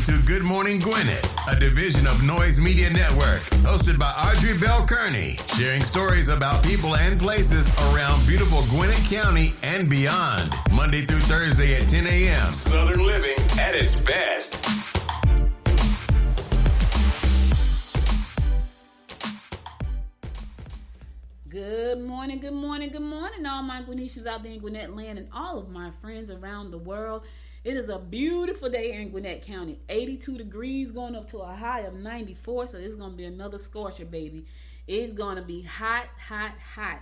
to Good Morning Gwinnett, a division of Noise Media Network, hosted by Audrey Bell Kearney, sharing stories about people and places around beautiful Gwinnett County and beyond. Monday through Thursday at 10 a.m. Southern living at its best. Good morning, good morning, good morning, all my Gwinnetians out there in Gwinnett land and all of my friends around the world. It is a beautiful day here in Gwinnett County. 82 degrees going up to a high of 94, so it's going to be another scorcher, baby. It's going to be hot, hot, hot.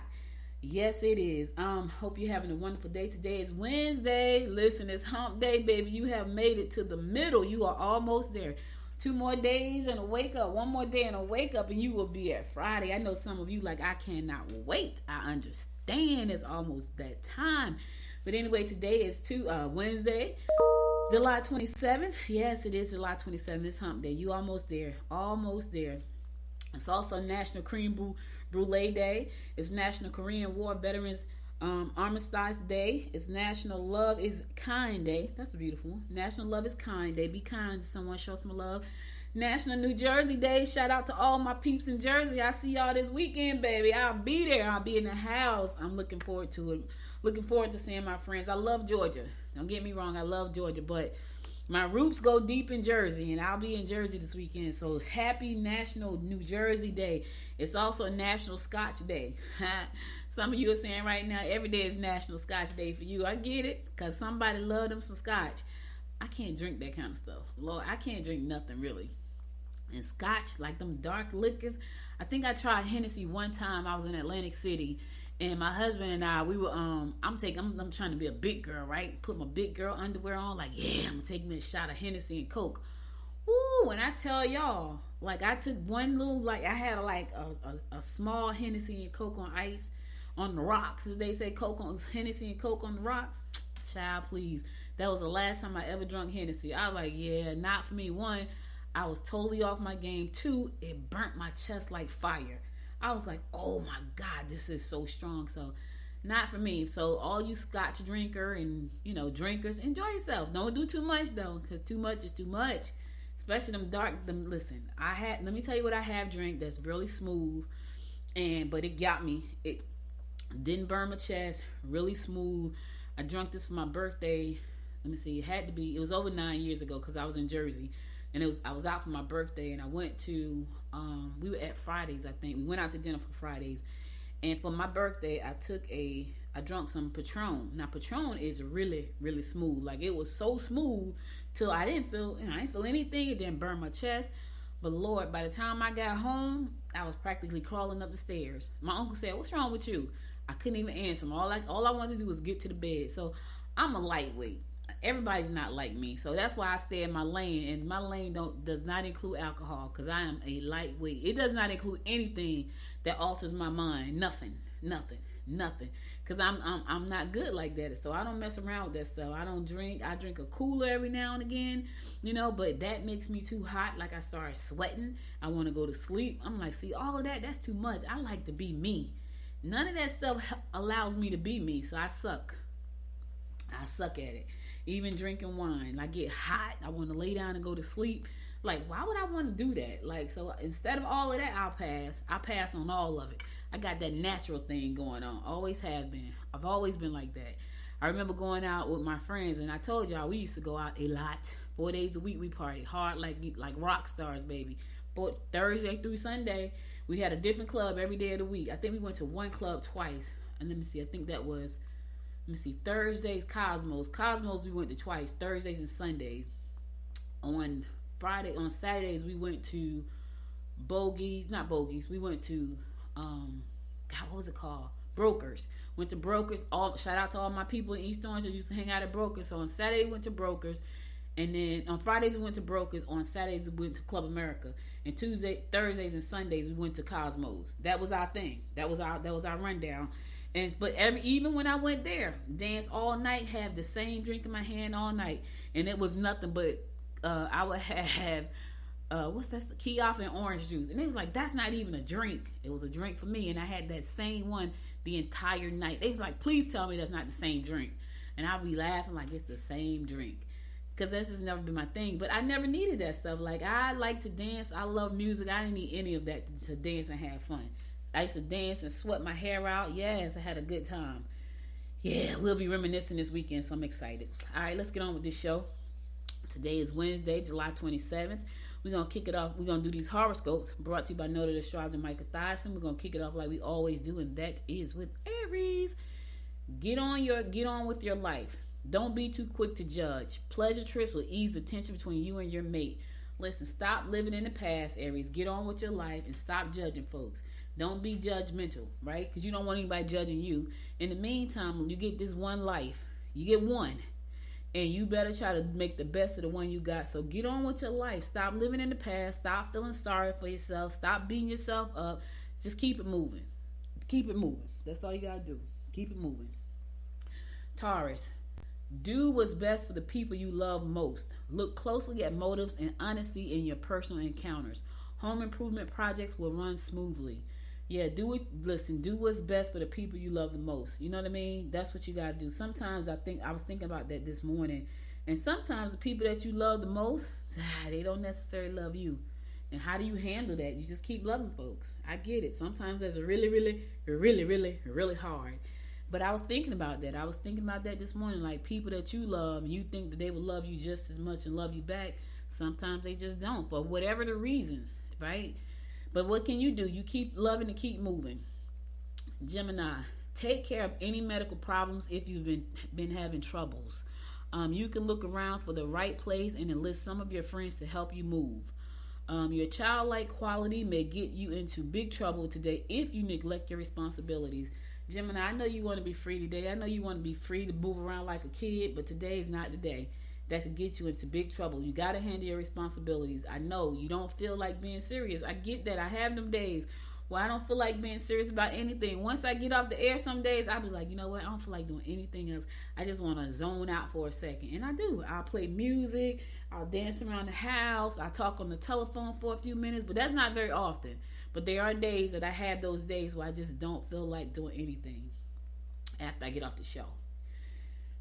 Yes, it is. Hope you're having a wonderful day. Today is Wednesday. Listen, it's hump day, baby. You have made it to the middle. You are almost there. 2 more days and a wake up. 1 more day and a wake up, and you will be at Friday. I know some of you like, I cannot wait. I understand. It's almost that time. But anyway, today is Wednesday, July 27th. Yes, it is July 27th. It's hump day. You almost there. Almost there. It's also National Cream Brulee Day. It's National Korean War Veterans Armistice Day. It's National Love is Kind Day. That's beautiful. National Love is Kind Day. Be kind to someone. Show some love. National New Jersey Day. Shout out to all my peeps in Jersey. I see y'all this weekend, baby. I'll be there. I'll be in the house. I'm looking forward to it. Looking forward to seeing my friends. I love Georgia. Don't get me wrong. I love Georgia, but my roots go deep in Jersey, and I'll be in Jersey this weekend. So happy National New Jersey Day. It's also National Scotch Day. Some of you are saying right now, every day is National Scotch Day for you. I get it, because somebody love them some scotch. I can't drink that kind of stuff. Lord, I can't drink nothing really. And scotch, like them dark liquors. I think I tried Hennessy one time. I was in Atlantic City. And my husband and I, we were, I'm trying to be a big girl, right? Put my big girl underwear on, like, yeah, I'm gonna take me a shot of Hennessy and Coke. Ooh, when I tell y'all, like, I took one little, like, I had a small Hennessy and Coke on ice, on the rocks, as they say, Hennessy and Coke on the rocks. Child, please. That was the last time I ever drunk Hennessy. I was like, yeah, not for me. 1, I was totally off my game. 2, it burnt my chest like fire. I was like, oh my God, this is so strong. So not for me. So all you scotch drinker and, drinkers, enjoy yourself. Don't do too much though, because too much is too much. Especially listen, let me tell you what I have drank that's really smooth, but it got me. It didn't burn my chest, really smooth. I drank this for my birthday. Let me see, it was over 9 years ago because I was in Jersey. And I was out for my birthday, and I went to, we were at Fridays, I think. We went out to dinner for Fridays. And for my birthday, I drank some Patron. Now, Patron is really, really smooth. Like, it was so smooth till I didn't feel anything. It didn't burn my chest. But Lord, by the time I got home, I was practically crawling up the stairs. My uncle said, "What's wrong with you?" I couldn't even answer him. All I wanted to do was get to the bed. So I'm a lightweight. Everybody's not like me, so that's why I stay in my lane, and my lane does not include alcohol, because I am a lightweight. It does not include anything that alters my mind. Nothing, because I'm not good like that. So I don't mess around with that stuff. I don't drink. I drink a cooler every now and again, but that makes me too hot. Like, I start sweating. I want to go to sleep. I'm like, see, all of that's too much. I like to be me. None of that stuff allows me to be me, so I suck at it. Even drinking wine, I get hot. I want to lay down and go to sleep. Like, why would I want to do that? Like, so instead of all of that, I pass on all of it. I got that natural thing going on. Always have been. I've always been like that. I remember going out with my friends, and I told y'all we used to go out a lot. 4 days a week we party hard like rock stars, baby. Thursday through Sunday, we had a different club every day of the week. I think we went to one club twice. And let me see, I think that was, Thursdays, Cosmos we went to twice, Thursdays and Sundays. On Saturdays we went to we went to, what was it called? Brokers. Went to Brokers. Shout out to all my people in East Orange that used to hang out at Brokers. So on Saturday we went to Brokers. And then on Fridays we went to Brokers. On Saturdays we went to Club America. And Thursdays and Sundays we went to Cosmos. That was our thing. That was our rundown. But even when I went there, dance all night, have the same drink in my hand all night, and it was nothing but I would have Kioff and orange juice, and it was like, that's not even a drink. It was a drink for me, and I had that same one the entire night. They was like, please tell me that's not the same drink, and I'll be laughing like it's the same drink. because that's just never been my thing. But I never needed that stuff. Like, I like to dance. I love music. I didn't need any of that to dance and have fun. I used to dance and sweat my hair out. Yes, I had a good time. Yeah, we'll be reminiscing this weekend, so I'm excited. All right, let's get on with this show. Today is Wednesday, July 27th. We're going to kick it off. We're going to do these horoscopes brought to you by noted astrologer Micah Thyssen. We're going to kick it off like we always do, and that is with Aries. Get on with your life. Don't be too quick to judge. Pleasure trips will ease the tension between you and your mate. Listen, stop living in the past, Aries. Get on with your life and stop judging folks. Don't be judgmental, right? Because you don't want anybody judging you. In the meantime, you get this one life. You get one. And you better try to make the best of the one you got. So get on with your life. Stop living in the past. Stop feeling sorry for yourself. Stop beating yourself up. Just keep it moving. Keep it moving. That's all you got to do. Keep it moving. Taurus. Do what's best for the people you love most. Look closely at motives and honesty in your personal encounters. Home improvement projects will run smoothly. Yeah, do what's best for the people you love the most. You know what I mean? That's what you got to do. Sometimes I was thinking about that this morning. And sometimes the people that you love the most, they don't necessarily love you. And how do you handle that? You just keep loving folks. I get it. Sometimes that's really, really, really, really, really hard. But I was thinking about that. I was thinking about that this morning. Like, people that you love and you think that they will love you just as much and love you back, sometimes they just don't. But whatever the reasons, right? But what can you do? You keep loving and keep moving. Gemini, take care of any medical problems if you've been having troubles. You can look around for the right place and enlist some of your friends to help you move. Your childlike quality may get you into big trouble today if you neglect your responsibilities. Gemini, I know you want to be free today. I know you want to be free to move around like a kid, but today is not the day. That could get you into big trouble. You got to handle your responsibilities. I know you don't feel like being serious. I get that. I have them days where I don't feel like being serious about anything. Once I get off the air some days, I was like, you know what? I don't feel like doing anything else. I just want to zone out for a second. And I do. I'll play music. I'll dance around the house. I'll talk on the telephone for a few minutes, but that's not very often. But there are days that I have those days where I just don't feel like doing anything after I get off the show.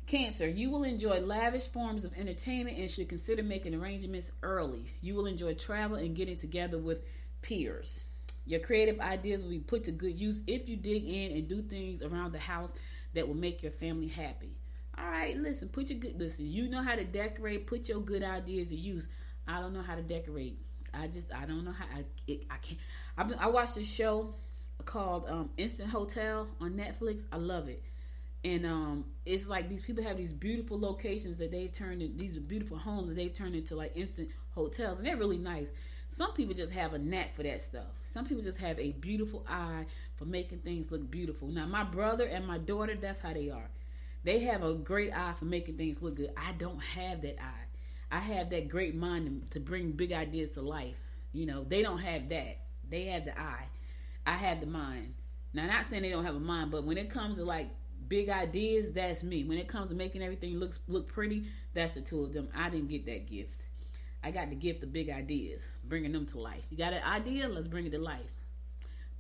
Cancer, you will enjoy lavish forms of entertainment and should consider making arrangements early. You will enjoy travel and getting together with peers. Your creative ideas will be put to good use if you dig in and do things around the house that will make your family happy. All right, listen, you know how to decorate, put your good ideas to use. I don't know how to decorate. I don't know how. I can't. I watched this show called Instant Hotel on Netflix. I love it. And it's like these people have these beautiful locations that they've turned in, these beautiful homes that they've turned into like instant hotels, and they're really nice. Some people just have a knack for that stuff. Some people just have a beautiful eye for making things look beautiful. Now, my brother and my daughter, that's how they are. They have a great eye for making things look good. I don't have that eye. I have that great mind to bring big ideas to life. You know, they don't have that. They have the eye. I have the mind. Now, not saying they don't have a mind, but when it comes to like big ideas, that's me. When it comes to making everything look pretty, that's the two of them. I didn't get that gift. I got the gift of big ideas, bringing them to life. You got an idea? Let's bring it to life.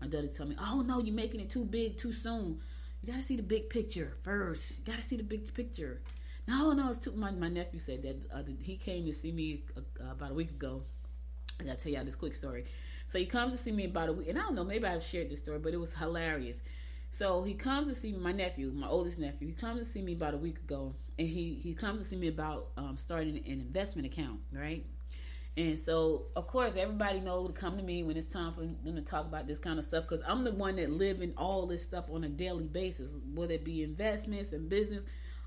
My daughter's telling me, oh no, you're making it too big too soon. You got to see the big picture first. You got to see the big picture. No, it's too. My nephew said that. He came to see me about a week ago. I got to tell y'all this quick story. So he comes to see me about a week, and I don't know, maybe I've shared this story, but it was hilarious. So he comes to see me, my nephew, my oldest nephew. He comes to see me about a week ago, and he comes to see me about starting an investment account, right? And so, of course, everybody knows to come to me when it's time for them to talk about this kind of stuff, because I'm the one that live in all this stuff on a daily basis, whether it be investments and business.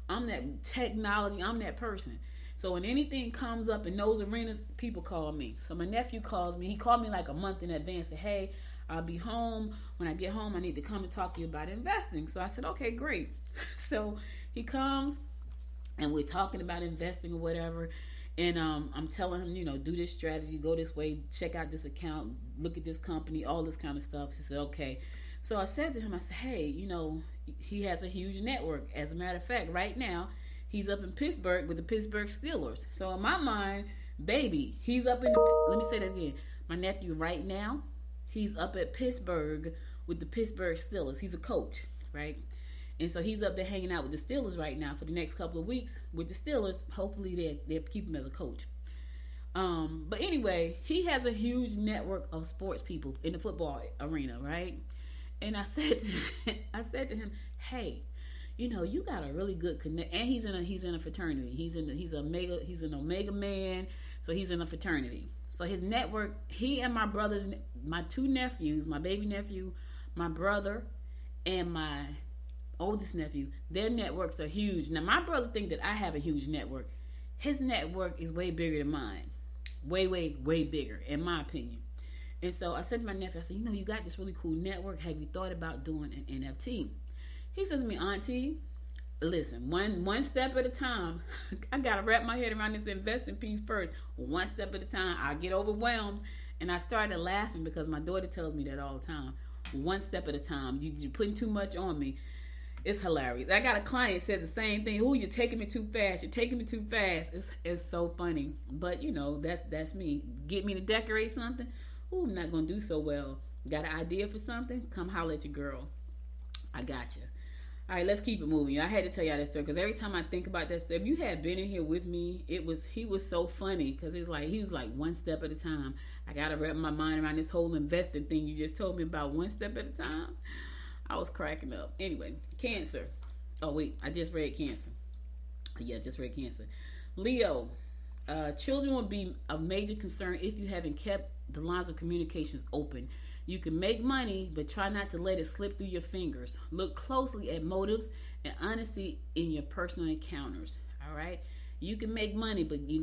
I'm that technology. I'm that person. So when anything comes up in those arenas, people call me. So my nephew calls me. He called me like a month in advance. Said, hey, I'll be home. When I get home, I need to come and talk to you about investing. So I said, okay, great. So he comes, and we're talking about investing or whatever. And I'm telling him, do this strategy, go this way, check out this account, look at this company, all this kind of stuff. He said, okay. So I said to him, I said, hey, he has a huge network. As a matter of fact, right now, he's up in Pittsburgh with the Pittsburgh Steelers. So in my mind, baby, he's up in let me say that again. My nephew right now, he's up at Pittsburgh with the Pittsburgh Steelers. He's a coach, right? And so he's up there hanging out with the Steelers right now for the next couple of weeks with the Steelers. Hopefully they'll keep him as a coach. But anyway, he has a huge network of sports people in the football arena, right? And I said to him, hey, you know, you got a really good connect. And he's in a fraternity. He's an Omega man, so he's in a fraternity. So his network, he and my brothers, my two nephews, my baby nephew, my brother, and my oldest nephew, their networks are huge. Now my brother think that I have a huge network. His network is way bigger than mine. Way, way, way bigger, in my opinion. And so I said to my nephew, I said, you know, you got this really cool network. Have you thought about doing an NFT? He says to me, Auntie, listen, one step at a time. I got to wrap my head around this investing piece first. One step at a time. I get overwhelmed. And I started laughing because my daughter tells me that all the time. One step at a time. You're putting too much on me. It's hilarious. I got a client that says the same thing. Ooh, you're taking me too fast. You're taking me too fast. It's so funny. But, you know, that's me. Get me to decorate something. Ooh, I'm not going to do so well. Got an idea for something? Come holler at your girl. I got you. All right, let's keep it moving. I had to tell y'all that story because every time I think about that story, if you had been in here with me, he was so funny because he was like one step at a time. I got to wrap my mind around this whole investing thing you just told me about, one step at a time. I was cracking up. Anyway, Cancer. Oh, wait. I just read Cancer. Yeah, just read Cancer. Leo. Children will be a major concern if you haven't kept the lines of communications open. You can make money, but try not to let it slip through your fingers. Look closely at motives and honesty in your personal encounters. All right? You can make money, but you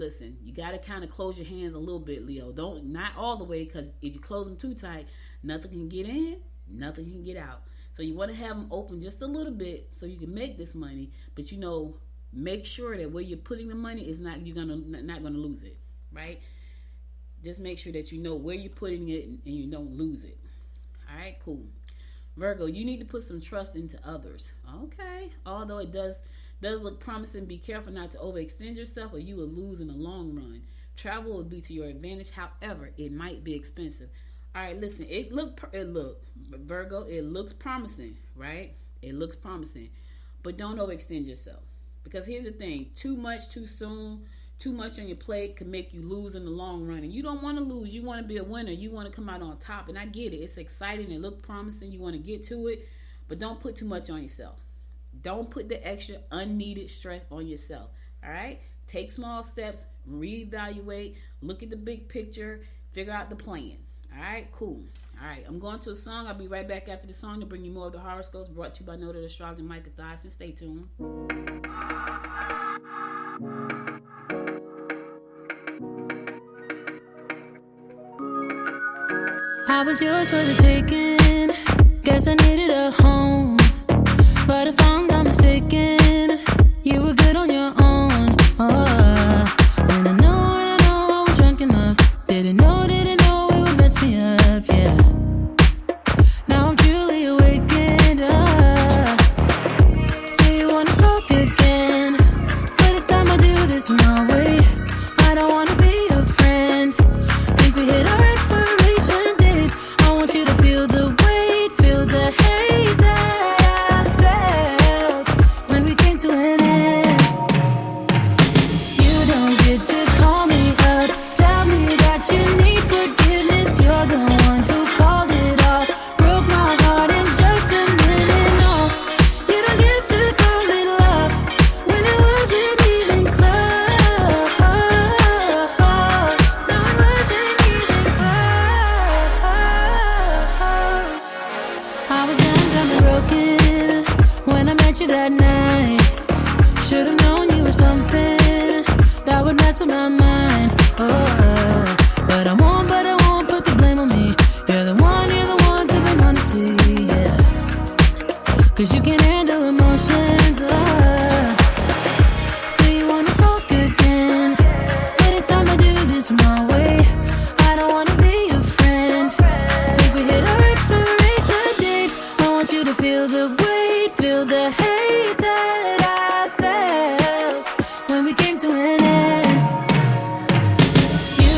got to kind of close your hands a little bit, Leo. Not all the way, because if you close them too tight, nothing can get in, nothing can get out. So you want to have them open just a little bit so you can make this money, but make sure that where you're putting the money is not gonna lose it, right? Just make sure that you know where you're putting it and you don't lose it. All right, cool. Virgo, you need to put some trust into others. Okay, although it does look promising, be careful not to overextend yourself or you will lose in the long run. Travel will be to your advantage. However, it might be expensive. All right, listen, Virgo, it looks promising, right? It looks promising, but don't overextend yourself. Because here's the thing, too much too soon, too much on your plate can make you lose in the long run. And you don't want to lose. You want to be a winner. You want to come out on top. And I get it. It's exciting. It looks promising. You want to get to it. But don't put too much on yourself. Don't put the extra unneeded stress on yourself. All right? Take small steps. Reevaluate. Look at the big picture. Figure out the plan. All right? Cool. All right. I'm going to a song. I'll be right back after the song to bring you more of the horoscopes brought to you by Noted Astrologer Micah Thyssen. Stay tuned. I was yours for the taking. Guess I needed a home. But if I'm not mistaken, you were good on your own. Oh, and I know I was drunk enough. Didn't know it would mess me up, yeah. Now I'm truly awakened up. So you wanna talk again, but it's time I do this my way. I don't wanna be your friend. Think we hit our expiration date. I want you to feel the weight, feel the hate that I felt when we came to an end. You don't get to call me up, tell me that you need forgiveness. You're the one who called it off, broke my heart in just a minute. No, you don't get to call it love when it wasn't even close. No, it wasn't even close. I was young, dumb, and broken when I met you that night. Should've known you were something that would mess with my mind. Oh, but I won't put the blame on me. You're the one to be honestly, yeah. 'Cause you can handle emotions. So you wanna talk again, but it's time to do this my way. I don't wanna be your friend. Think we hit our expiration date. I want you to feel the weight, feel the hate that I felt when we came to an end. You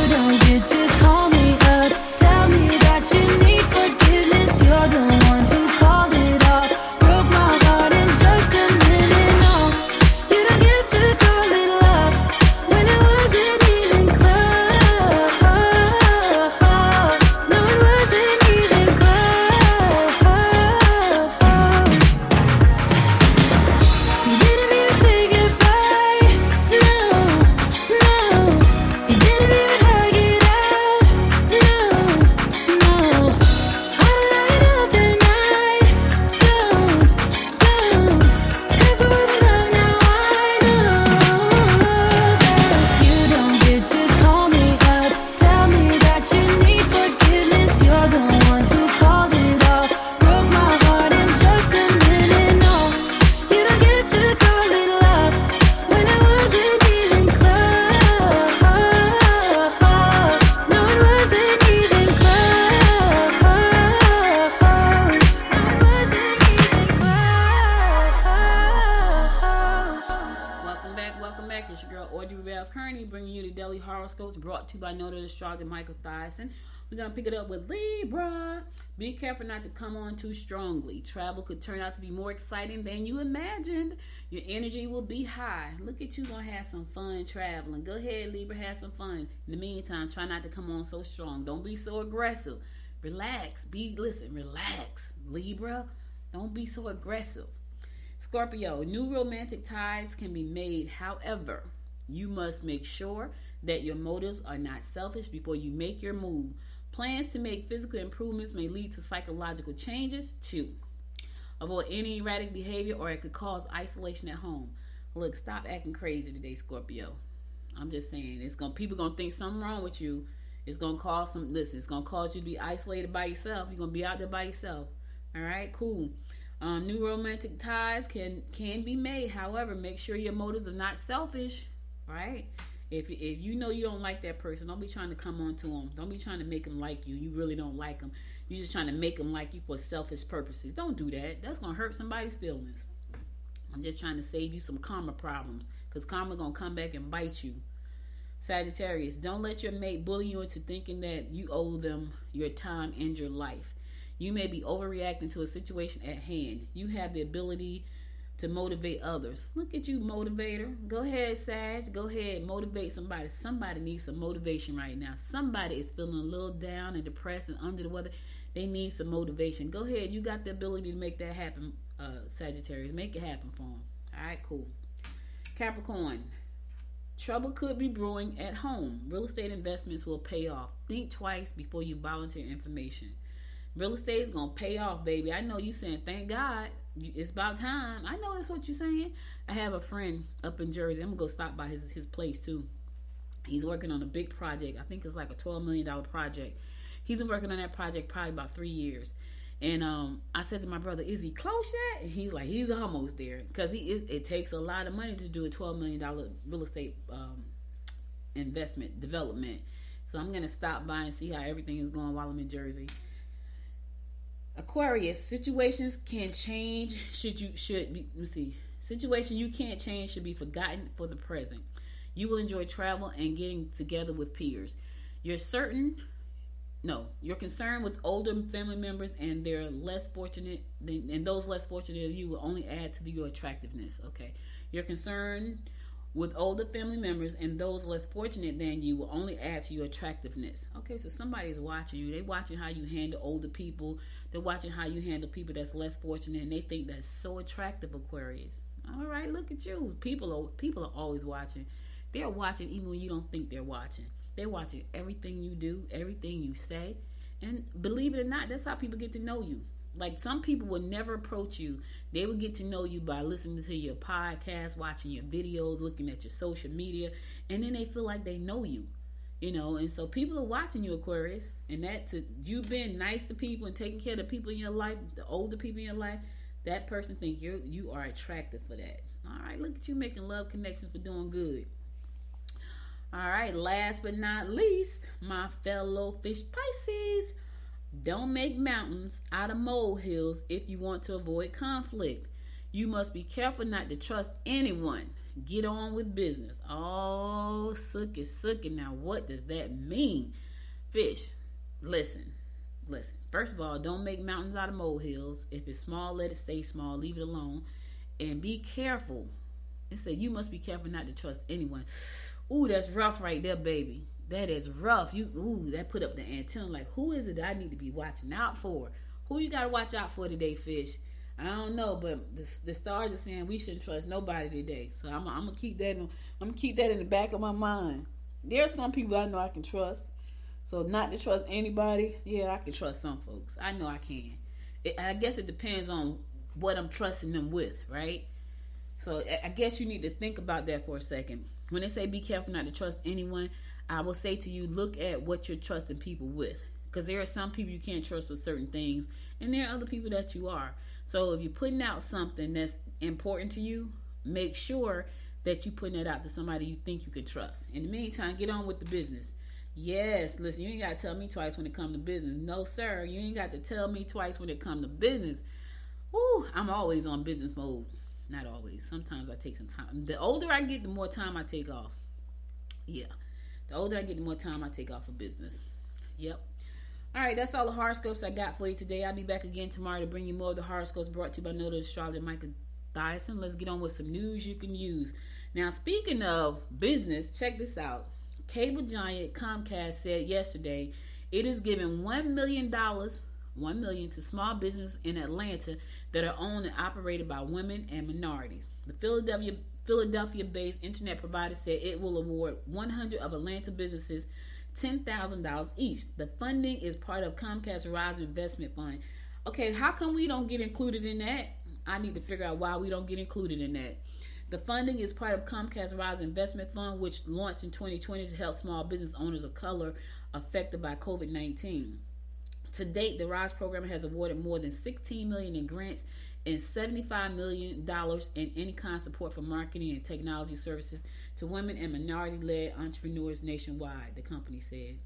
Kearney, bringing you the daily horoscopes brought to you by noted astrologer Michael Thyssen. We're going to pick it up with Libra. Be careful not to come on too strongly. Travel could turn out to be more exciting than you imagined. Your energy will be high. Look at you going to have some fun traveling. Go ahead, Libra, have some fun. In the meantime, try not to come on so strong. Don't be so aggressive. Relax. Relax, Libra. Don't be so aggressive. Scorpio, new romantic ties can be made. However, you must make sure that your motives are not selfish before you make your move. Plans to make physical improvements may lead to psychological changes. 2. Avoid any erratic behavior or it could cause isolation at home. Look, stop acting crazy today, Scorpio. I'm just saying, people gonna think something wrong with you. It's gonna cause it's gonna cause you to be isolated by yourself. You're gonna be out there by yourself. All right, cool. New romantic ties can be made. However, make sure your motives are not selfish. All right. If you know you don't like that person, don't be trying to come on to them. Don't be trying to make them like you. You really don't like them. You're just trying to make them like you for selfish purposes. Don't do that. That's going to hurt somebody's feelings. I'm just trying to save you some karma problems, because karma going to come back and bite you. Sagittarius, don't let your mate bully you into thinking that you owe them your time and your life. You may be overreacting to a situation at hand. You have the ability to motivate others. Look at you, motivator. Go ahead, Sag. Go ahead, motivate somebody. Somebody needs some motivation right now. Somebody is feeling a little down and depressed and under the weather. They need some motivation. Go ahead. You got the ability to make that happen, Sagittarius. Make it happen for them. All right, cool. Capricorn, trouble could be brewing at home. Real estate investments will pay off. Think twice before you volunteer information. Real estate is going to pay off, baby. I know you saying, thank God, it's about time. I know that's what you're saying. I have a friend up in Jersey. I'm going to go stop by his place, too. He's working on a big project. I think it's like a $12 million project. He's been working on that project probably about 3 years. And I said to my brother, is he close yet? And he's like, he's almost there. Because it takes a lot of money to do a $12 million real estate investment development. So I'm going to stop by and see how everything is going while I'm in Jersey. Aquarius, situations can change. Situation you can't change should be forgotten for the present. You will enjoy travel and getting together with peers. You're concerned with older family members and they're less fortunate and those less fortunate than you will only add to your attractiveness. Okay. You're concerned with older family members and those less fortunate than you will only add to your attractiveness. Okay, so somebody's watching you. They're watching how you handle older people. They're watching how you handle people that's less fortunate, and they think that's so attractive, Aquarius. All right, look at you. People are always watching. They're watching even when you don't think they're watching. They're watching everything you do, everything you say. And believe it or not, that's how people get to know you. Like, some people will never approach you. They will get to know you by listening to your podcast, watching your videos, looking at your social media, and then they feel like they know you, and so people are watching you, Aquarius, and you being nice to people and taking care of the people in your life, the older people in your life, that person think you are attractive for that. All right, look at you making love connections for doing good. All right, last but not least, my fellow fish Pisces. Don't make mountains out of molehills if you want to avoid conflict. You must be careful not to trust anyone. Get on with business. Oh, sucky. Now, what does that mean? Fish, listen. First of all, don't make mountains out of molehills. If it's small, let it stay small. Leave it alone. And be careful. It said you must be careful not to trust anyone. Ooh, that's rough right there, baby. That is rough. That put up the antenna. Like, who is it that I need to be watching out for? Who you got to watch out for today, fish? I don't know, but the stars are saying we shouldn't trust nobody today. So I'm gonna keep that. I'm gonna keep that in the back of my mind. There are some people I know I can trust. So not to trust anybody. Yeah, I can trust some folks. I know I can. I guess it depends on what I'm trusting them with, right? So I guess you need to think about that for a second. When they say be careful not to trust anyone, I will say to you, look at what you're trusting people with. Because there are some people you can't trust with certain things, and there are other people that you are. So if you're putting out something that's important to you, make sure that you're putting it out to somebody you think you can trust. In the meantime, get on with the business. Yes, listen, you ain't got to tell me twice when it comes to business. No, sir, you ain't got to tell me twice when it comes to business. Ooh, I'm always on business mode. Not always. Sometimes I take some time. The older I get, the more time I take off. Yeah. The older I get, the more time I take off for business. Yep. All right, that's all the horoscopes I got for you today. I'll be back again tomorrow to bring you more of the horoscopes brought to you by noted astrologer Michael Dyson. Let's get on with some news you can use. Now, speaking of business, check this out. Cable giant Comcast said yesterday it is giving $1 million to small business in Atlanta that are owned and operated by women and minorities. The Philadelphia-based internet provider said it will award 100 of Atlanta businesses $10,000 each. The funding is part of Comcast's Rise Investment Fund. Okay, how come we don't get included in that? I need to figure out why we don't get included in that. The funding is part of Comcast's Rise Investment Fund, which launched in 2020 to help small business owners of color affected by COVID-19. To date, the RISE program has awarded more than $16 million in grants and $75 million in any-kind support for marketing and technology services to women and minority-led entrepreneurs nationwide, the company said.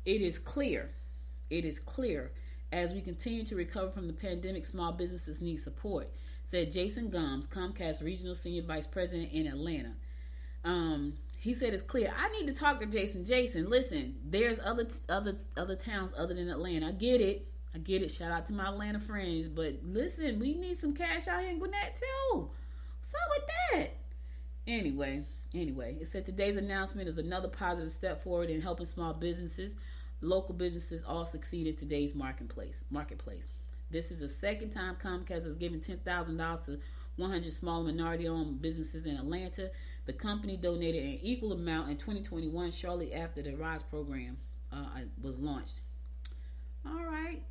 It is clear, as we continue to recover from the pandemic, small businesses need support, said Jason Gomes, Comcast Regional Senior Vice President in Atlanta. He said it's clear. I need to talk to Jason. Jason, listen, there's other towns other than Atlanta. I get it. Shout out to my Atlanta friends. But listen, we need some cash out here in Gwinnett too. What's up with that? Anyway, it said today's announcement is another positive step forward in helping small businesses, local businesses all succeed in today's marketplace. This is the second time Comcast has given $10,000 to 100 small minority-owned businesses in Atlanta. The company donated an equal amount in 2021, shortly after the RISE program was launched. All right.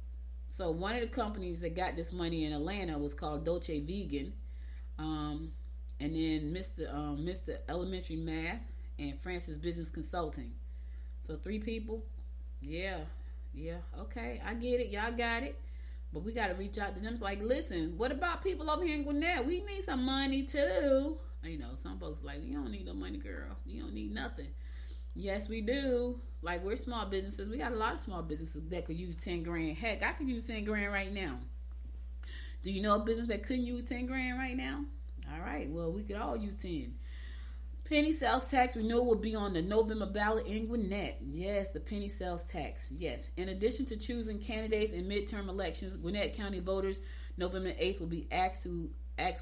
So one of the companies that got this money in Atlanta was called Dolce Vegan, and then Mr. Elementary Math and Francis Business Consulting. So 3 people. Yeah. Okay, I get it. Y'all got it. But we got to reach out to them. It's like, listen, what about people over here in Gwinnett? We need some money too. You know, some folks like, you don't need no money, girl. You don't need nothing. Yes, we do. Like, we're small businesses. We got a lot of small businesses that could use 10 grand. Heck, I could use 10 grand right now. Do you know a business that couldn't use 10 grand right now? All right, well, we could all use 10. Penny sales tax renewal will be on the November ballot in Gwinnett. Yes, the penny sales tax. Yes. In addition to choosing candidates in midterm elections, Gwinnett County voters November 8th will be asked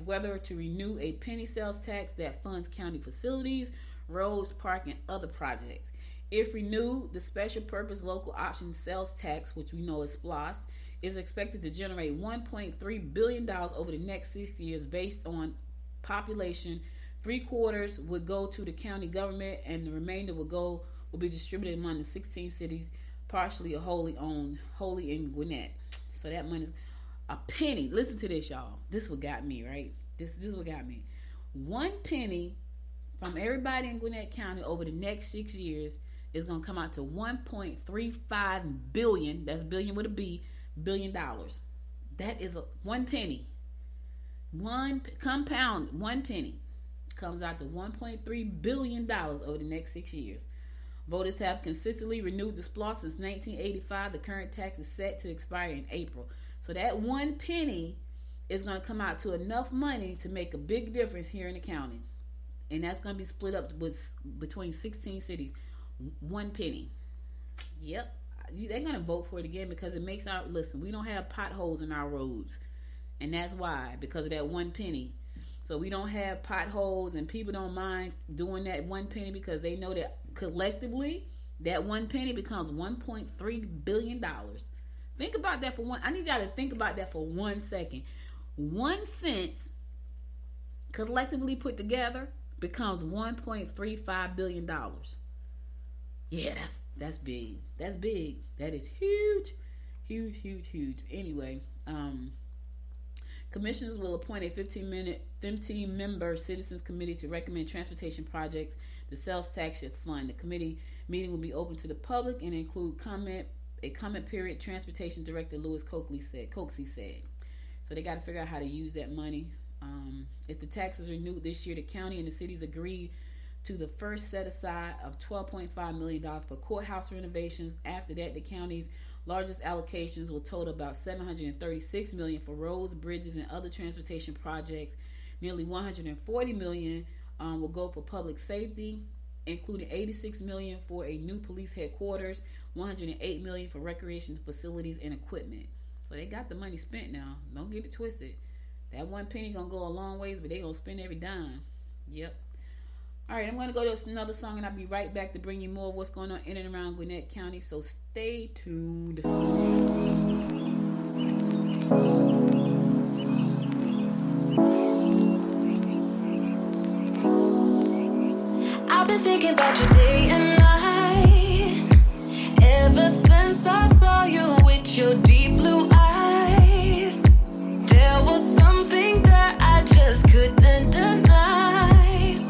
whether to renew a penny sales tax that funds county facilities, roads, park, and other projects. If renewed, the special purpose local option sales tax, which we know is SPLOST, is expected to generate $1.3 billion over the next 6 years based on population. 3/4 would go to the county government, and the remainder will be distributed among the 16 cities, partially or wholly in Gwinnett. So that money's a penny. Listen to this, y'all. This is what got me, right? This is what got me. 1 penny from everybody in Gwinnett County over the next 6 years is going to come out to $1.35 billion. That's billion with a B, $1 billion. That is 1 penny. 1 penny comes out to $1.3 billion over the next 6 years. Voters have consistently renewed the SPLOST since 1985. The current tax is set to expire in April. So that 1 penny is going to come out to enough money to make a big difference here in the county. And that's going to be split up between 16 cities. 1 penny. Yep. They're going to vote for it again because it makes we don't have potholes in our roads. And that's why, because of that 1 penny. So we don't have potholes, and people don't mind doing that 1 penny because they know that collectively that 1 penny becomes $1.3 billion. Think about that I need y'all to think about that for 1 second. 1 cent collectively put together becomes $1.35 billion. Yeah, that's big. That's big. That is huge. Anyway, commissioners will appoint a 15-member citizens committee to recommend transportation projects the sales tax should fund. The committee meeting will be open to the public and include a comment period. Transportation Director Louis Coaksey said. So they got to figure out how to use that money. If the tax is renewed this year, the county and the cities agreed to the first set aside of $12.5 million for courthouse renovations. After that, the county's largest allocations will total about $736 million for roads, bridges, and other transportation projects. Nearly $140 million will go for public safety. including $86 million for a new police headquarters, $108 million for recreation facilities and equipment. So they got the money spent now. Don't get it twisted. That one penny gonna go a long ways, but they gonna spend every dime. Yep. All right, I'm gonna go to another song, and I'll be right back to bring you more of what's going on in and around Gwinnett County. So stay tuned. I've been thinking about you day and night, ever since I saw you with your deep blue eyes. There was something that I just couldn't deny.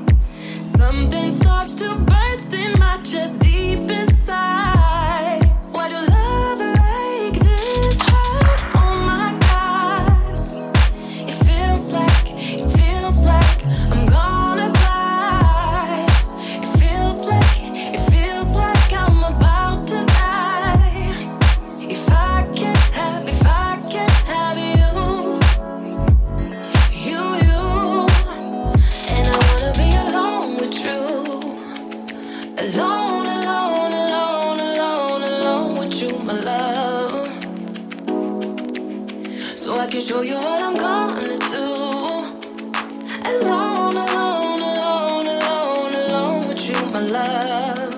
Something starts to burst in my chest deep inside. Why do love like this hurt? Oh my God. It feels like I'm gonna cry. It feels like I'm about to die. If I can't have you, and I wanna be alone with you. Alone with you, my love. So I can show you what I'm gonna do. Alone with you, my love.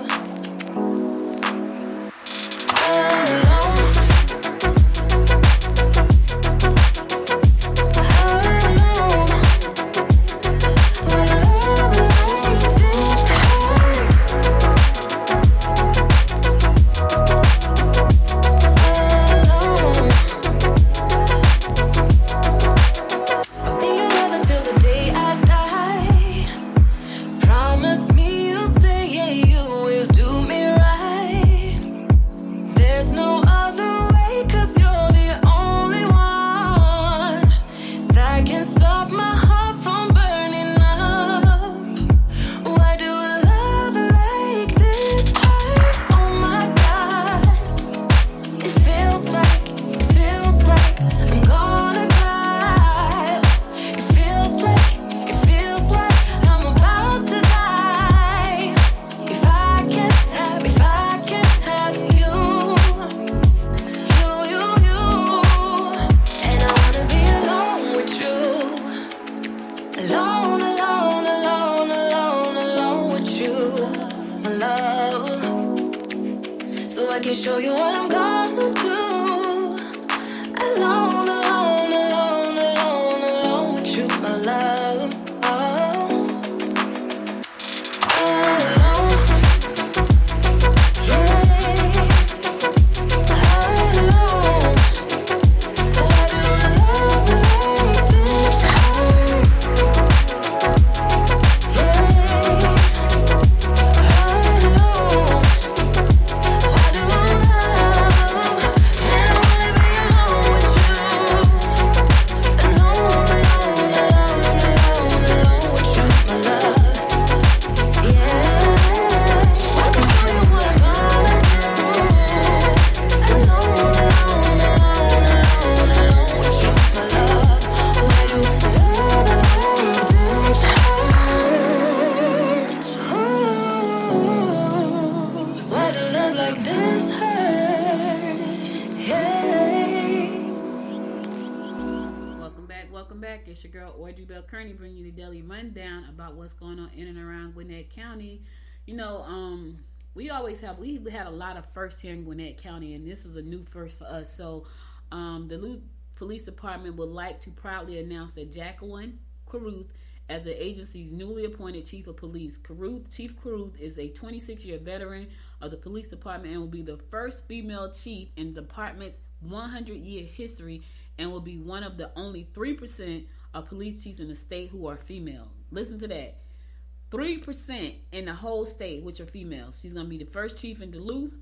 I can show you what I'm gonna do. Alone with you, my love. It's your girl Audrey Bell Kearney bringing you the daily rundown about what's going on in and around Gwinnett County. You know, we had a lot of firsts here in Gwinnett County, and this is a new first for us. So the Duluth Police Department would like to proudly announce that Jacquelyn Carruth as the agency's newly appointed Chief of Police. Chief Carruth is a 26-year veteran of the police department and will be the first female chief in the department's 100-year history, and will be one of the only 3% of police chiefs in the state who are female. Listen to that. 3% in the whole state, which are females. She's going to be the first chief in Duluth,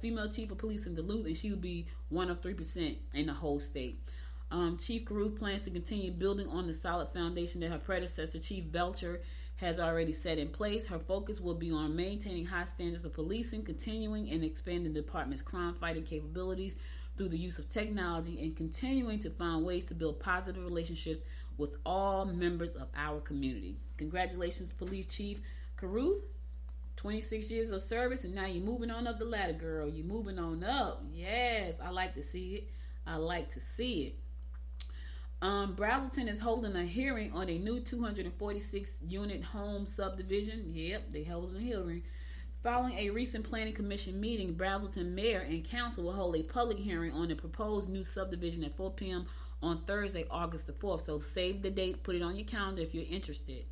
female chief of police in Duluth, and she will be one of 3% in the whole state. Chief Carruth plans to continue building on the solid foundation that her predecessor, Chief Belcher, has already set in place. Her focus will be on maintaining high standards of policing, continuing and expanding the department's crime-fighting capabilities through the use of technology, and continuing to find ways to build positive relationships with all members of our community. Congratulations, Police Chief Carruth. 26 years of service, and now you're moving on up the ladder, girl. You're moving on up. Yes, I like to see it. I like to see it. Brazelton is holding a hearing on a new 246-unit home subdivision. Yep, they held a hearing. Following a recent planning commission meeting, Brazelton mayor and council will hold a public hearing on the proposed new subdivision at 4 p.m. on Thursday, August the 4th. So save the date, put it on your calendar if you're interested.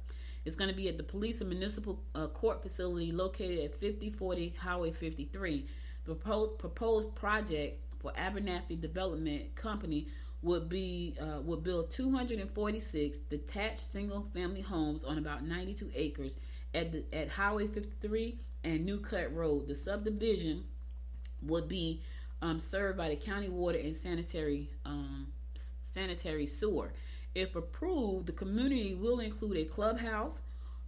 It's going to be at the Police and Municipal Court facility located at 5040 Highway 53. The proposed project for Abernathy Development Company would build 246 detached single-family homes on about 92 acres at Highway 53 and New Cut Road. The subdivision would be served by the county water and sanitary sewer. If approved, the community will include a clubhouse,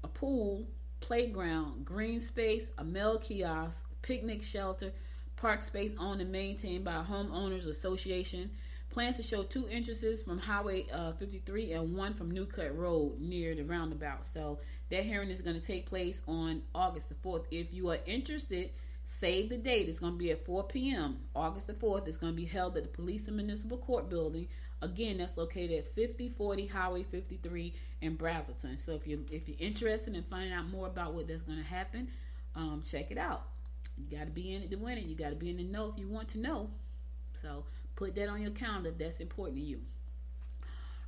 a pool, playground, green space, a mail kiosk, picnic shelter, park space owned and maintained by a homeowners association. Plans to show 2 entrances from Highway 53 and 1 from New Cut Road near the roundabout. So that hearing is going to take place on August the 4th. If you are interested, save the date. It's going to be at 4 p.m. August the 4th. It's going to be held at the Police and Municipal Court building. Again, that's located at 5040 Highway 53 in Brazelton. So if you're interested in finding out more about what that's going to happen, check it out. You got to be in it to win it. You got to be in the know if you want to know. So put that on your calendar if that's important to you.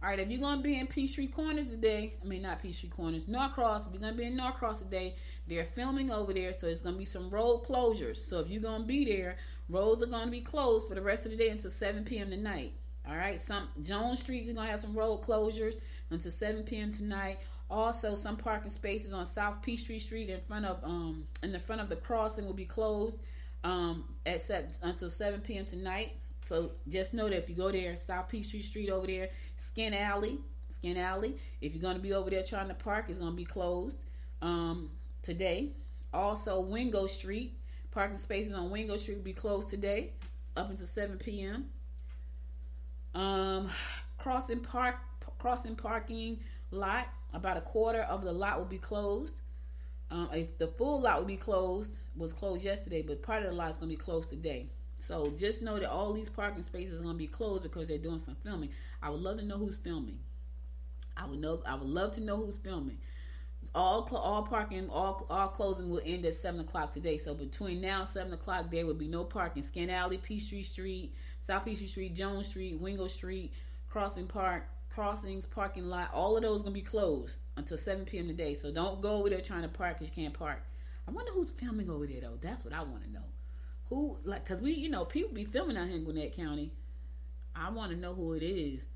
All right, if you're going to be in Peachtree Corners today, not Peachtree Corners, Norcross, if you're going to be in Norcross today, they're filming over there, so there's going to be some road closures. So if you're going to be there, roads are going to be closed for the rest of the day until 7 p.m. tonight. All right, some Jones Street is going to have some road closures until 7 p.m. tonight. Also, some parking spaces on South Peachtree Street in the front of the crossing will be closed until 7 p.m. tonight. So just know that if you go there, South Peachtree Street over there, Skin Alley. If you're going to be over there trying to park, it's going to be closed today. Also, Wingo Street, parking spaces on Wingo Street will be closed today up until 7 p.m. Crossing parking lot, about a quarter of the lot will be closed. The full lot will be was closed yesterday, but part of the lot is going to be closed today. So just know that all these parking spaces are going to be closed because they're doing some filming. I would love to know who's filming. I would love to know who's filming. All closing will end at 7 o'clock today. So between now and 7 o'clock, there will be no parking. Skin Alley, Peachtree Street, South Peachtree Street, Jones Street, Wingo Street, Crossings, parking lot. All of those are going to be closed until 7 p.m. today. So don't go over there trying to park because you can't park. I wonder who's filming over there, though. That's what I want to know. Who, because people be filming out here in Gwinnett County. I want to know who it is.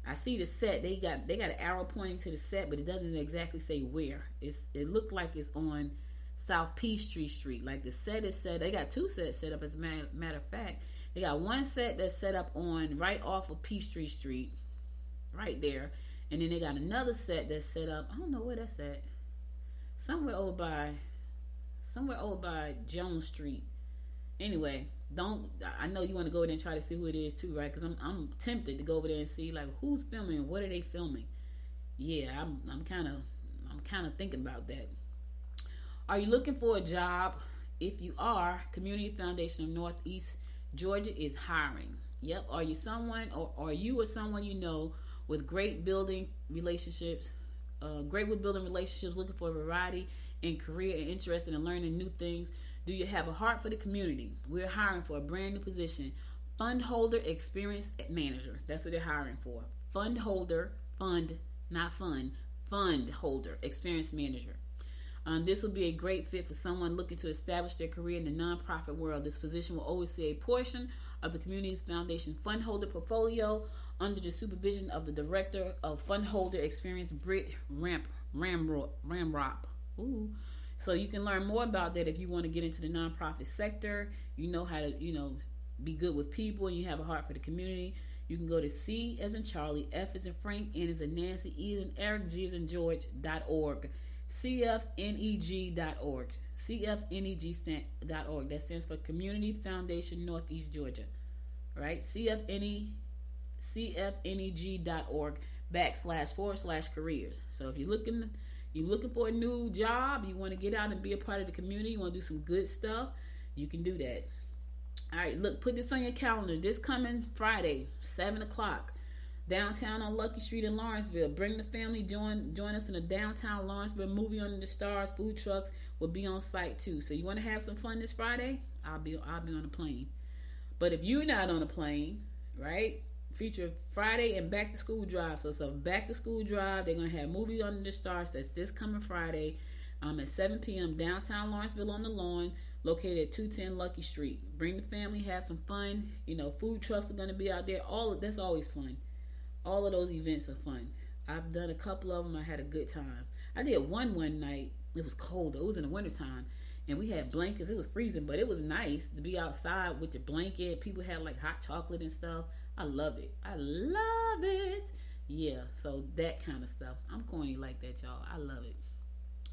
I see the set. They got an arrow pointing to the set, but it doesn't exactly say where. It looked like it's on South Peachtree Street. Like the set is set. They got 2 sets set up. As a matter of fact, they got one set that's set up on right off of Peachtree Street, right there, and then they got another set that's set up. I don't know where that's at. Somewhere over by Jones Street. Anyway, I know you want to go there and try to see who it is too, right? Because I'm tempted to go over there and see like who's filming, what are they filming. Yeah, I'm kind of thinking about that. Are you looking for a job? If you are, Community Foundation of Northeast Georgia is hiring. Yep. Are you someone or someone you know with great building relationships, looking for a variety in career and interested in learning new things? Do you have a heart for the community? We're hiring for a brand new position, fund holder experience manager. That's what they're hiring for. Fund holder experience manager. This will be a great fit for someone looking to establish their career in the nonprofit world. This position will oversee a portion of the Communities Foundation fund holder portfolio under the supervision of the Director of Fund Holder Experience, Britt Ramrop. Ooh. So you can learn more about that if you want to get into the nonprofit sector. You know how to, be good with people, and you have a heart for the community. You can go to C as in Charlie, F as in Frank, N as in Nancy, E as in Eric, G as in George.org. CFNEG.org. CFNEG.org. That stands for Community Foundation Northeast Georgia. Right? CFNEG.org //careers. So if you're looking, You're looking for a new job, you want to get out and be a part of the community, you want to do some good stuff, you can do that. All right, look, put this on your calendar. This coming Friday, 7 o'clock, downtown on Lucky Street in Lawrenceville. Bring the family, join us in the downtown Lawrenceville movie under the stars. Food trucks will be on site too. So you want to have some fun this Friday? I'll be on the plane. But if you're not on the plane, right? Feature Friday and back to school drive. So it's a back to school drive. They're gonna have movie under the stars. That's this coming Friday, at 7 p.m. downtown Lawrenceville on the lawn, located at 210 Lucky Street. Bring the family, have some fun. Food trucks are gonna be out there. That's always fun. All of those events are fun. I've done a couple of them. I had a good time. I did one night. It was cold though. It was in the wintertime. And we had blankets. It was freezing, but it was nice to be outside with your blanket. People had like hot chocolate and stuff. I love it. I love it. Yeah, so that kind of stuff. I'm corny like that, y'all. I love it.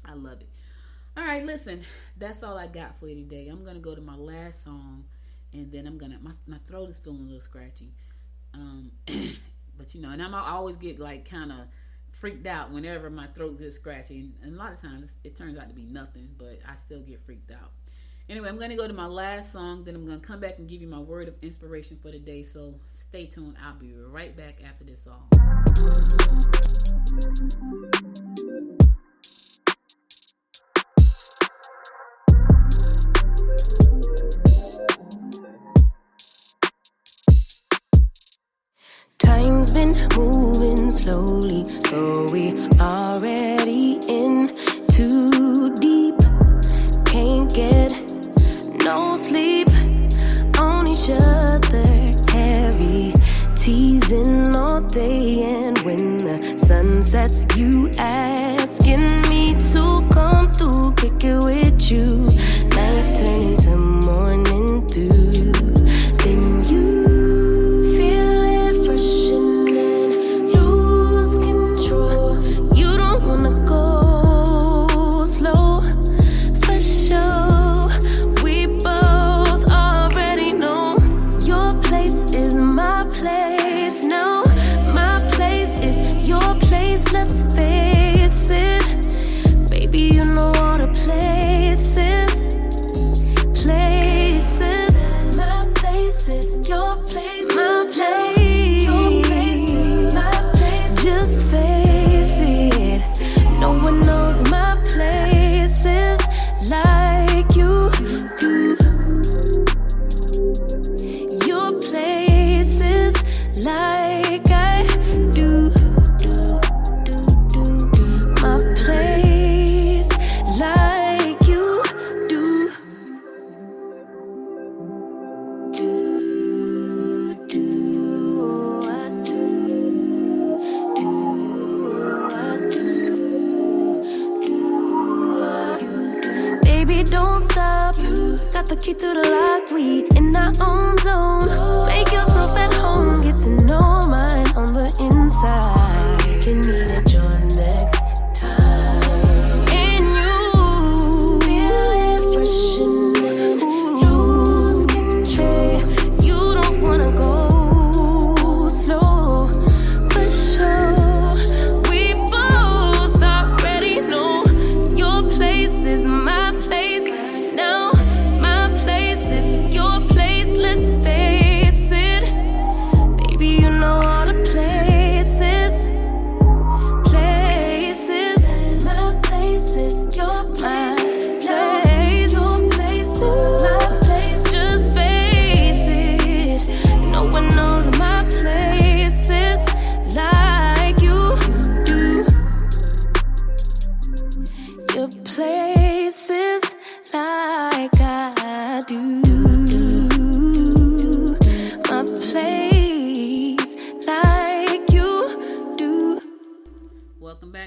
I love it. All right, listen. That's all I got for you today. I'm going to go to my last song, and then my throat is feeling a little scratchy. But, and I always get like kind of freaked out whenever my throat gets scratchy. And a lot of times it turns out to be nothing, but I still get freaked out. Anyway, I'm going to go to my last song. Then I'm going to come back and give you my word of inspiration for the day. So stay tuned. I'll be right back after this song. Time's been moving slowly, so we already in too deep. Can't get no sleep on each other, heavy teasing all day. And when the sun sets, you asking me to come through, kick it with you. Night turning to morning dew. Then you the key to the lock, we in our own zone. Make yourself at home, get to know mine on the inside. You can meet at yours next time. And you feel it fresh and lose control. You don't wanna go slow, for sure. We both already know your place is my place now.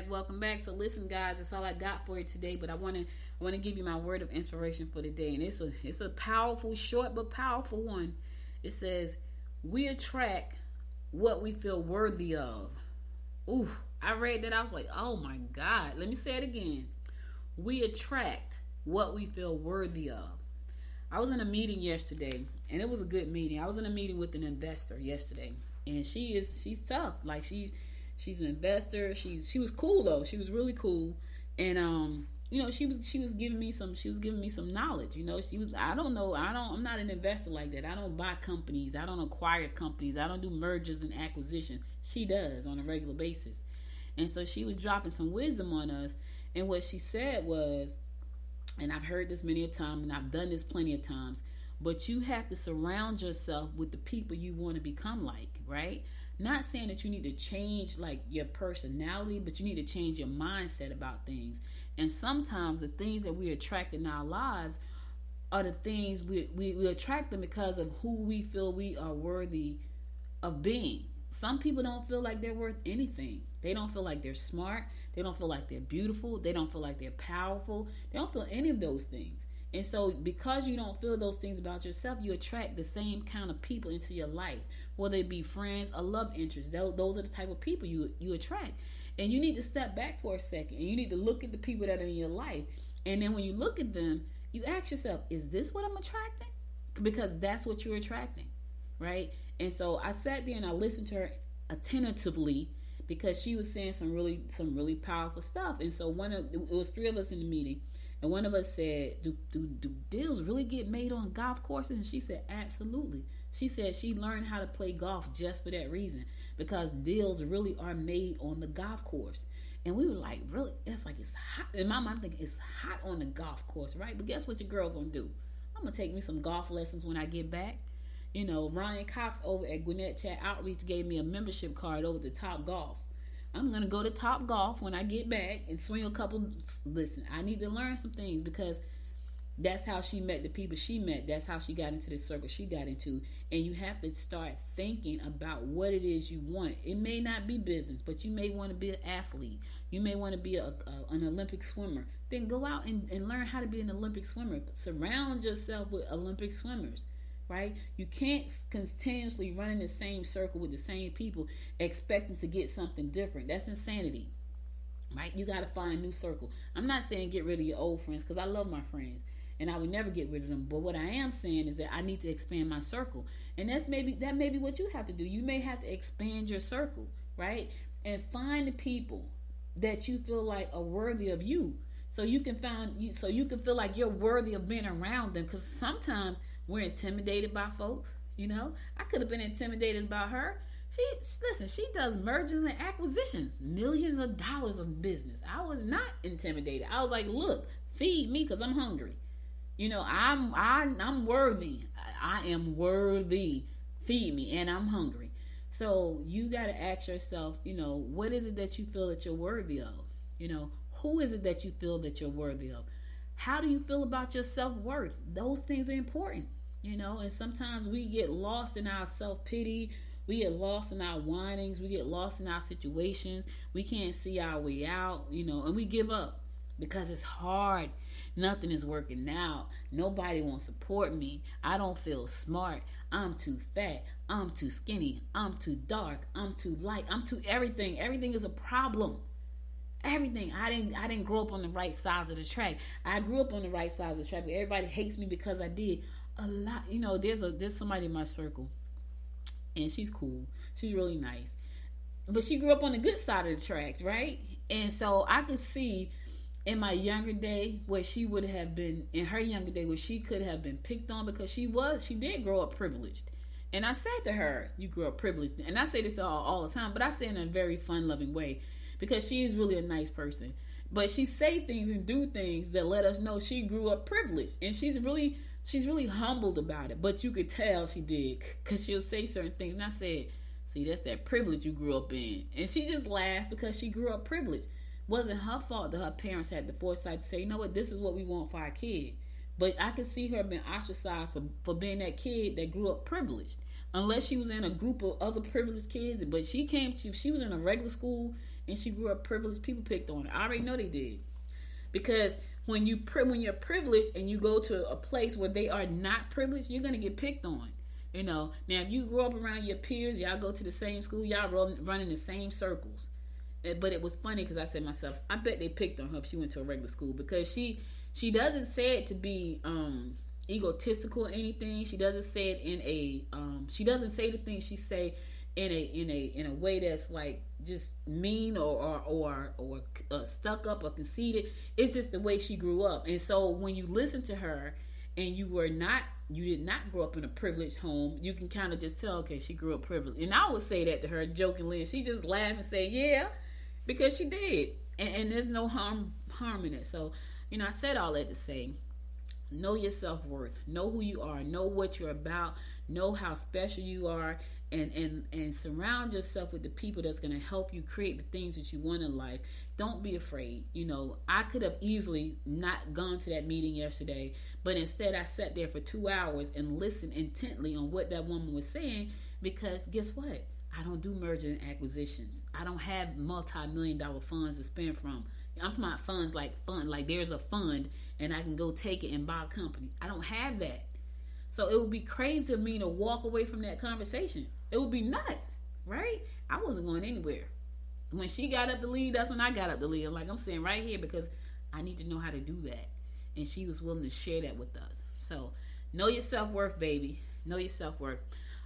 Welcome back. So listen, guys, that's all I got for you today. But I want to give you my word of inspiration for the day, and it's a powerful, short but powerful one. It says, "We attract what we feel worthy of." Ooh, I read that. I was like, oh my God. Let me say it again. We attract what we feel worthy of. I was in a meeting yesterday, and it was a good meeting. I was in a meeting with an investor yesterday, and she's tough. Like she's an investor. She was cool though. She was really cool, And she was giving me some knowledge. I'm not an investor like that. I don't buy companies. I don't acquire companies. I don't do mergers and acquisitions. She does on a regular basis. And so she was dropping some wisdom on us. And what she said was, and I've heard this many a time, and I've done this plenty of times, but you have to surround yourself with the people you want to become like, right? Not saying that you need to change like your personality, but you need to change your mindset about things. And sometimes the things that we attract in our lives are the things we attract them because of who we feel we are worthy of being. Some people don't feel like they're worth anything. They don't feel like they're smart. They don't feel like they're beautiful. They don't feel like they're powerful. They don't feel any of those things. And so because you don't feel those things about yourself, you attract the same kind of people into your life, whether it be friends or love interests. Those are the type of people you attract. And you need to step back for a second, and you need to look at the people that are in your life. And then when you look at them, you ask yourself, is this what I'm attracting? Because that's what you're attracting, right? And so I sat there and I listened to her attentively because she was saying some really powerful stuff. And so it was three of us in the meeting, and one of us said, do deals really get made on golf courses? And she said, absolutely. She said she learned how to play golf just for that reason, because deals really are made on the golf course. And we were like, really? It's hot. In my mind, I'm thinking it's hot on the golf course, right? But guess what your girl gonna do? I'm gonna take me some golf lessons when I get back. Ryan Cox over at Gwinnett Chat Outreach gave me a membership card over to Top Golf. I'm going to go to Top Golf when I get back and swing a couple. Listen, I need to learn some things, because that's how she met the people she met. That's how she got into the circle she got into. And you have to start thinking about what it is you want. It may not be business, but you may want to be an athlete. You may want to be an Olympic swimmer. Then go out and learn how to be an Olympic swimmer. Surround yourself with Olympic swimmers. Right? You can't continuously run in the same circle with the same people expecting to get something different. That's insanity. Right? You got to find a new circle. I'm not saying get rid of your old friends, because I love my friends and I would never get rid of them. But what I am saying is that I need to expand my circle. And that may be what you have to do. You may have to expand your circle, right? And find the people that you feel like are worthy of you. So you can feel like you're worthy of being around them, because sometimes we're intimidated by folks. I could have been intimidated about her. She does mergers and acquisitions, millions of dollars of business. I was not intimidated. I was like, look, feed me, because I'm hungry. I'm worthy. I am worthy. Feed me, and I'm hungry. So you got to ask yourself, what is it that you feel that you're worthy of? Who is it that you feel that you're worthy of? How do you feel about your self-worth? Those things are important. And sometimes we get lost in our self-pity. We get lost in our whinings. We get lost in our situations. We can't see our way out, and we give up because it's hard. Nothing is working out. Nobody won't support me. I don't feel smart. I'm too fat. I'm too skinny. I'm too dark. I'm too light. I'm too everything. Everything is a problem. Everything. I didn't grow up on the right sides of the track. I grew up on the right sides of the track, but everybody hates me because I did a lot. There's somebody in my circle, and she's cool. She's really nice, but she grew up on the good side of the tracks, right? And so I could see in my younger day where she would have been, in her younger day where she could have been picked on, because she did grow up privileged. And I said to her, you grew up privileged. And I say this all the time, but I say it in a very fun, loving way, because she is really a nice person. But she say things and do things that let us know she grew up privileged. And she's really humbled about it. But you could tell she did, because she'll say certain things. And I said, see, that's that privilege you grew up in. And she just laughed because she grew up privileged. Wasn't her fault that her parents had the foresight to say, you know what, this is what we want for our kid. But I could see her being ostracized for being that kid that grew up privileged. Unless she was in a group of other privileged kids. But she was in a regular school and she grew up privileged. People picked on her. I already know they did. Because when you're privileged and you go to a place where they are not privileged, you're going to get picked on. Now if you grow up around your peers, y'all go to the same school, y'all run in the same circles. But it was funny because I said to myself, I bet they picked on her if she went to a regular school, because she doesn't say it to be egotistical or anything. She doesn't say it she doesn't say the things she say in a way that's like just mean or stuck up or conceited. It's just the way she grew up. And so when you listen to her and you did not grow up in a privileged home, you can kind of just tell, okay, she grew up privileged. And I would say that to her jokingly, and she just laughed and say, yeah, because she did. And there's no harm in it. So, I said all that to say, know your self-worth, know who you are, know what you're about, know how special you are, and surround yourself with the people that's going to help you create the things that you want in life. Don't be afraid. I could have easily not gone to that meeting yesterday, but instead I sat there for 2 hours and listened intently on what that woman was saying, because guess what? I don't do merger and acquisitions. I don't have multi-million-dollar funds to spend from. I'm talking about funds like there's a fund and I can go take it and buy a company. I don't have that. So it would be crazy of me to walk away from that conversation. It would be nuts, right? I wasn't going anywhere. When she got up to leave, that's when I got up to leave. I'm sitting right here because I need to know how to do that. And she was willing to share that with us. So know your self-worth, baby. Know your self-worth.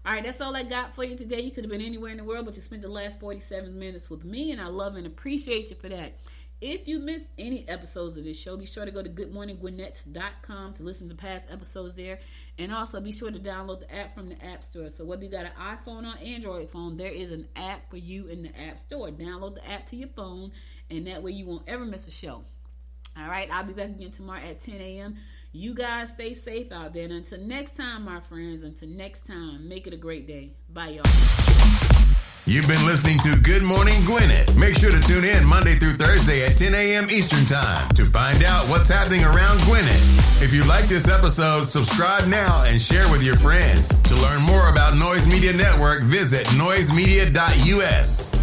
All right, that's all I got for you today. You could have been anywhere in the world, but you spent the last 47 minutes with me, and I love and appreciate you for that. If you missed any episodes of this show, be sure to go to goodmorninggwinnett.com to listen to past episodes there. And also be sure to download the app from the App Store. So whether you got an iPhone or Android phone, there is an app for you in the App Store. Download the app to your phone, and that way you won't ever miss a show. All right, I'll be back again tomorrow at 10 a.m. You guys stay safe out there. And until next time, my friends, make it a great day. Bye, y'all. You've been listening to Good Morning Gwinnett. Make sure to tune in Monday through Thursday at 10 a.m. Eastern Time to find out what's happening around Gwinnett. If you like this episode, subscribe now and share with your friends. To learn more about Noise Media Network, visit noisemedia.us.